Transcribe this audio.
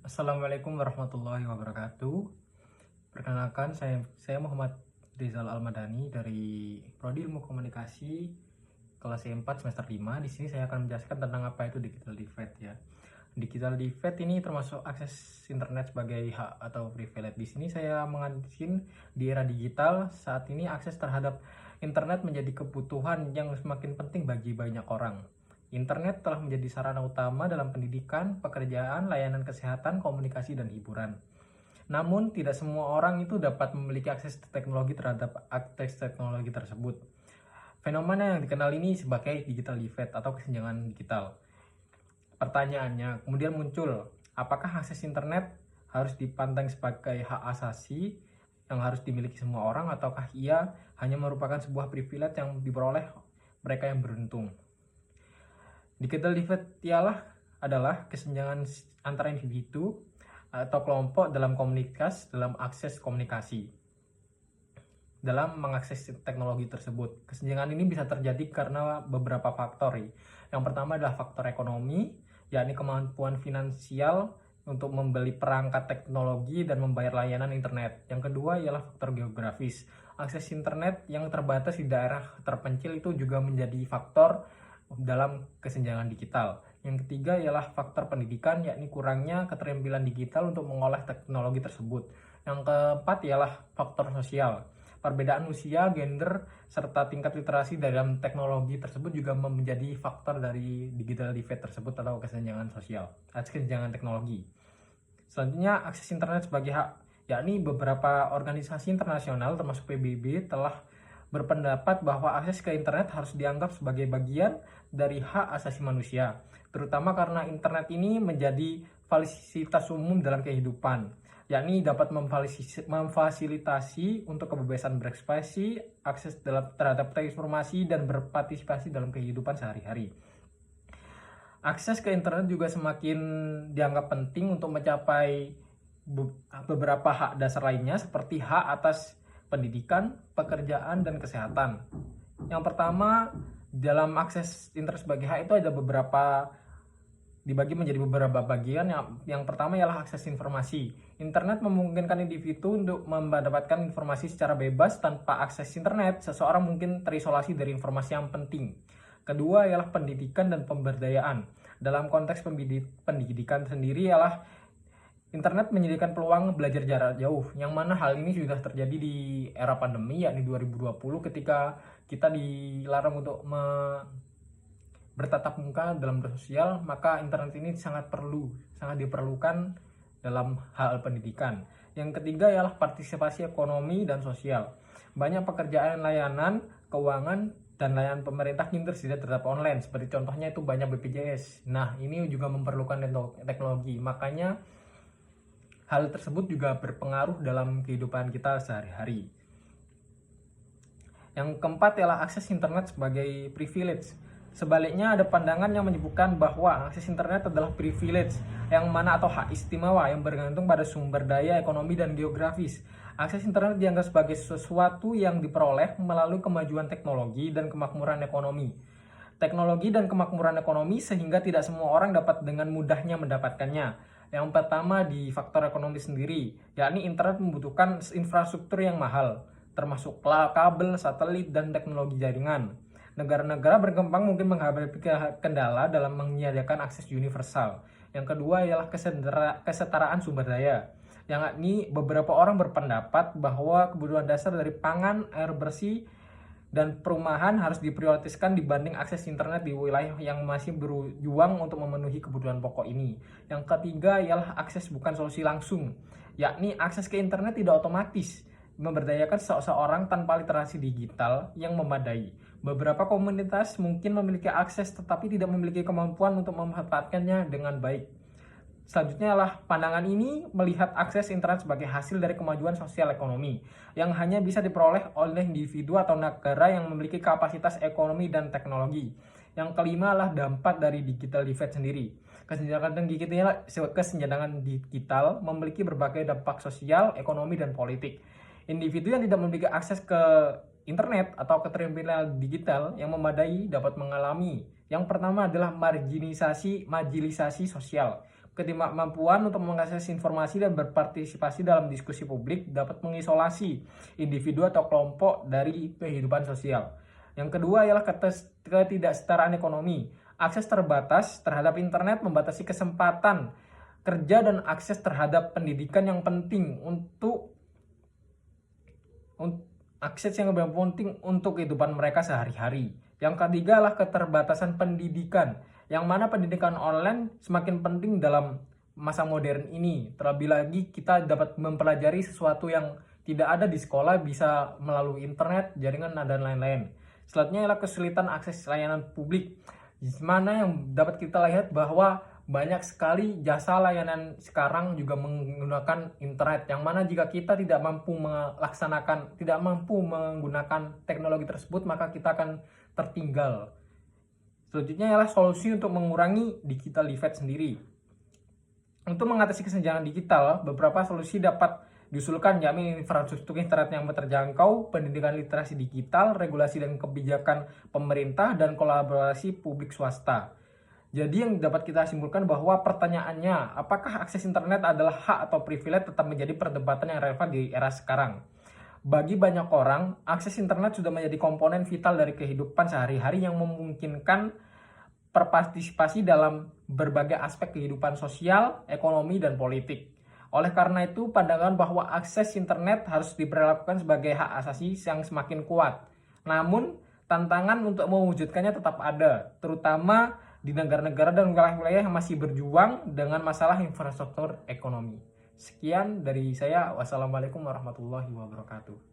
Assalamualaikum warahmatullahi wabarakatuh. Perkenalkan, saya Muhammad Rizal Almadani dari Prodi Ilmu Komunikasi kelas E4 semester 5. Di sini saya akan menjelaskan tentang apa itu digital divide ya. Digital divide ini termasuk akses internet sebagai hak atau privilege. Di sini saya mengatakan di era digital saat ini akses terhadap internet menjadi kebutuhan yang semakin penting bagi banyak orang. Internet telah menjadi sarana utama dalam pendidikan, pekerjaan, layanan kesehatan, komunikasi, dan hiburan. Namun, tidak semua orang itu dapat memiliki akses teknologi terhadap akses teknologi tersebut. Fenomena yang dikenal ini sebagai digital divide atau kesenjangan digital. Pertanyaannya kemudian muncul, apakah akses internet harus dipandang sebagai hak asasi yang harus dimiliki semua orang, ataukah ia hanya merupakan sebuah privilege yang diperoleh mereka yang beruntung? Digital divide adalah kesenjangan antara individu atau kelompok dalam akses komunikasi, dalam mengakses teknologi tersebut. Kesenjangan ini bisa terjadi karena beberapa faktor. Yang pertama adalah faktor ekonomi, yakni kemampuan finansial untuk membeli perangkat teknologi dan membayar layanan internet. Yang kedua ialah faktor geografis. Akses internet yang terbatas di daerah terpencil itu juga menjadi faktor dalam kesenjangan digital. Yang ketiga ialah faktor pendidikan, yakni kurangnya keterampilan digital untuk mengolah teknologi tersebut. Yang keempat ialah faktor sosial. Perbedaan usia, gender, serta tingkat literasi dalam teknologi tersebut juga menjadi faktor dari digital divide tersebut atau kesenjangan sosial, kesenjangan teknologi. Selanjutnya, akses internet sebagai hak, yakni beberapa organisasi internasional termasuk PBB telah berpendapat bahwa akses ke internet harus dianggap sebagai bagian dari hak asasi manusia, terutama karena internet ini menjadi fasilitas umum dalam kehidupan, yakni dapat memfasilitasi untuk kebebasan berekspresi, akses terhadap informasi, dan berpartisipasi dalam kehidupan sehari-hari. Akses ke internet juga semakin dianggap penting untuk mencapai beberapa hak dasar lainnya seperti hak atas pendidikan, pekerjaan, dan kesehatan. Yang pertama, dalam akses internet sebagai hak itu ada dibagi menjadi beberapa bagian. Yang pertama ialah akses informasi. Internet memungkinkan individu untuk mendapatkan informasi secara bebas. Tanpa akses internet, seseorang mungkin terisolasi dari informasi yang penting. Kedua ialah pendidikan dan pemberdayaan. Dalam konteks pendidikan sendiri ialah internet menyediakan peluang belajar jarak jauh, yang mana hal ini sudah terjadi di era pandemi, yakni 2020, ketika kita dilarang untuk bertatap muka dalam sosial, maka internet ini sangat diperlukan dalam hal pendidikan. Yang ketiga ialah partisipasi ekonomi dan sosial. Banyak pekerjaan layanan, keuangan, dan layanan pemerintah kini tersedia terhadap online, seperti contohnya itu banyak BPJS. Nah, ini juga memerlukan teknologi, makanya hal tersebut juga berpengaruh dalam kehidupan kita sehari-hari. Yang keempat ialah akses internet sebagai privilege. Sebaliknya, ada pandangan yang menyebutkan bahwa akses internet adalah privilege, yang mana atau hak istimewa yang bergantung pada sumber daya ekonomi dan geografis. Akses internet dianggap sebagai sesuatu yang diperoleh melalui kemajuan teknologi dan kemakmuran ekonomi. Teknologi dan kemakmuran ekonomi sehingga tidak semua orang dapat dengan mudahnya mendapatkannya. Yang pertama di faktor ekonomi sendiri, yakni internet membutuhkan infrastruktur yang mahal, termasuk kabel, satelit, dan teknologi jaringan. Negara-negara berkembang mungkin menghadapi kendala dalam menyediakan akses universal. Yang kedua ialah kesetaraan sumber daya, yakni beberapa orang berpendapat bahwa kebutuhan dasar dari pangan, air bersih, dan perumahan harus diprioritaskan dibanding akses internet di wilayah yang masih berjuang untuk memenuhi kebutuhan pokok ini. Yang ketiga ialah akses bukan solusi langsung, yakni akses ke internet tidak otomatis memberdayakan seseorang tanpa literasi digital yang memadai. Beberapa komunitas mungkin memiliki akses tetapi tidak memiliki kemampuan untuk memanfaatkannya dengan baik. Selanjutnya adalah pandangan ini melihat akses internet sebagai hasil dari kemajuan sosial ekonomi yang hanya bisa diperoleh oleh individu atau negara yang memiliki kapasitas ekonomi dan teknologi. Yang kelima adalah dampak dari digital divide sendiri. Kesenjangan digital memiliki berbagai dampak sosial, ekonomi, dan politik. Individu yang tidak memiliki akses ke internet atau keterampilan digital yang memadai dapat mengalami. Yang pertama adalah marginalisasi sosial. ketidakmampuan untuk mengakses informasi dan berpartisipasi dalam diskusi publik dapat mengisolasi individu atau kelompok dari kehidupan sosial. Yang kedua ialah ketidaksetaraan ekonomi. Akses terbatas terhadap internet membatasi kesempatan kerja dan akses terhadap pendidikan yang penting untuk kehidupan mereka sehari-hari. Yang ketiga adalah keterbatasan pendidikan, yang mana pendidikan online semakin penting dalam masa modern ini. Terlebih lagi kita dapat mempelajari sesuatu yang tidak ada di sekolah bisa melalui internet, jaringan, dan lain-lain. Selanjutnya adalah kesulitan akses layanan publik, di mana yang dapat kita lihat bahwa banyak sekali jasa layanan sekarang juga menggunakan internet, yang mana jika kita tidak mampu menggunakan teknologi tersebut, maka kita akan tertinggal. Selanjutnya adalah solusi untuk mengurangi digital divide sendiri. Untuk mengatasi kesenjangan digital, beberapa solusi dapat diusulkan, yakni infrastruktur internet yang terjangkau, pendidikan literasi digital, regulasi dan kebijakan pemerintah, dan kolaborasi publik swasta. Jadi yang dapat kita simpulkan bahwa pertanyaannya, apakah akses internet adalah hak atau privilege, tetap menjadi perdebatan yang relevan di era sekarang. Bagi banyak orang, akses internet sudah menjadi komponen vital dari kehidupan sehari-hari yang memungkinkan berpartisipasi dalam berbagai aspek kehidupan sosial, ekonomi, dan politik. Oleh karena itu, pandangan bahwa akses internet harus diperlakukan sebagai hak asasi yang semakin kuat. Namun, tantangan untuk mewujudkannya tetap ada, terutama di negara-negara dan wilayah-wilayah yang masih berjuang dengan masalah infrastruktur ekonomi. Sekian dari saya. Wassalamualaikum warahmatullahi wabarakatuh.